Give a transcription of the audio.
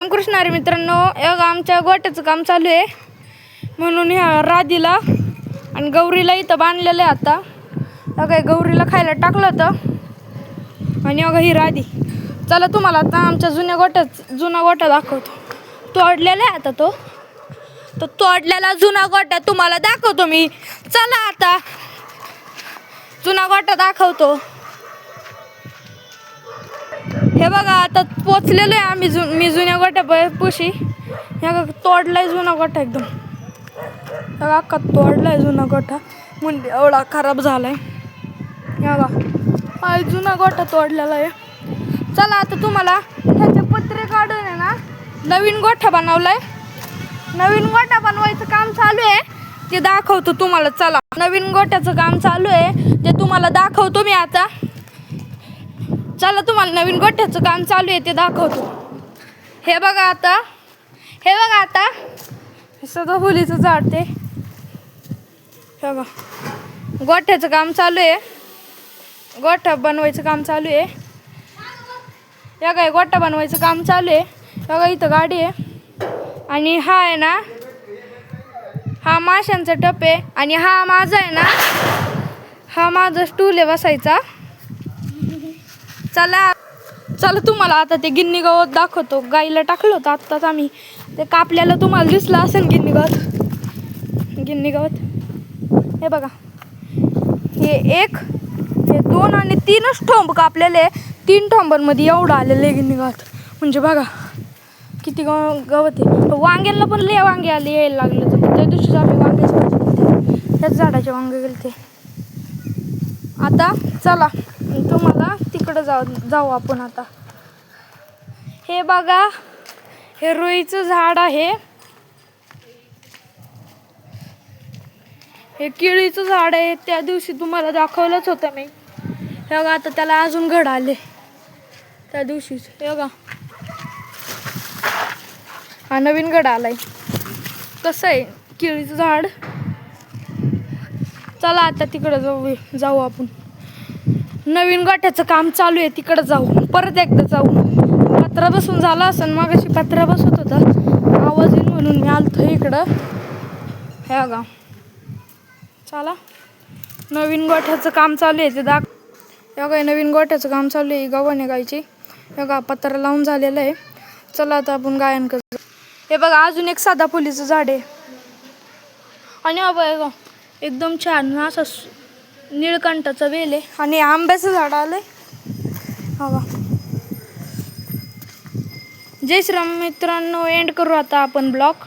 रामकृष्ण हरी मित्रांनो, आमच्या गोट्याचं काम चालू आहे म्हणून ह्या राधीला आणि गौरीला इथं बांधलेलं आहे. आता काय गौरीला खायला टाकलं होतं आणि ही राधी. चला तुम्हाला आता आमच्या जुना गोठा दाखवतो. तोडलेला आहे आता तो तोडलेला जुना गोठा तुम्हाला दाखवतो मी. चला आता जुना गोठा दाखवतो. हे बघा आता पोचलेलो आहे आम्ही. मी जुन्या गोठ्यापाशी तोडलाय जुना गोठा एकदम. बघा अख्खा तोडलाय जुना गोठा म्हणजे एवढा खराब झालाय. बघा जुना गोठा तोडलेला आहे. चला आता तुम्हाला ह्याचे पत्रे काढून आहे ना नवीन गोठा बनवलाय. नवीन गोठा बनवायचं काम चालू आहे ते दाखवतो तुम्हाला. चला नवीन गोठ्याचं काम चालू आहे ते तुम्हाला दाखवतो मी आता. चला तुम्हाला नवीन गोठ्याचं काम चालू आहे ते दाखवतो. हे बघा आता सदाफुलीचं झाड ते. हे बघा गोठ्याचं काम चालू आहे. गोठा बनवायचं काम चालू आहे. या काय गोठा बनवायचं काम चालू आहे. बघा इथं गाडी आहे आणि हा आहे ना हा माशांचा टप आहे आणि हा माझा आहे ना हा माझा स्टूल आहे बसायचा. चला तुम्हाला आता ते गिन्नी गवत दाखवतो. गाईला टाकलं होतं आत्ताच आम्ही. ते कापल्याला तुम्हाला दिसलं असेल गिन्नी गवत. हे बघा हे 1 हे 2 आणि 3च ठोंब कापलेले. 3 ठोंबांमध्ये एवढं आलेलं आहे गिन्नी गवत. म्हणजे बघा किती गवत आहे. वांग्यांना पण लय वांगे यायला लागले. तर त्या दिवशी आम्ही वांग्याच भाजी त्याच झाडाचे वांगे गेले ते. आता चला तुम्हाला तिकडं जाऊ आपण आता. हे बघा हे रुईचं झाड आहे. हे केळीचं झाड आहे. त्या दिवशी तुम्हाला दाखवलंच होतं मी. हे बघा आता त्याला अजून घड आले त्या दिवशीच. हे बघा हा नवीन घड आलाय. कसं आहे केळीचं झाड. चला आता तिकडं जाऊ आपण. नवीन गोठ्याचं काम चालू आहे तिकडं जाऊ. परत एकदा जाऊ. पत्रा बसून झाला असं मागाशी पत्रा बसत होता आवाज येईल म्हणून मी आलतो इकडं. हे बघा चला नवीन गोठ्याचं काम चालू आहे ते हे बघा नवीन गोठ्याचं काम चालू आहे. गव्हाणे गायची हे बघा पत्रा लावून झालेलं आहे. चला आता आपण गायन हे बघा अजून एक सदाफुलीचं झाड आहे आणि बघा एकदम छान असं निळकंठाचं वेल आहे आणि आंब्याचं झाड आलंय. बघा जय श्रीराम मित्रांनो. एंड करू आता आपण ब्लॉग.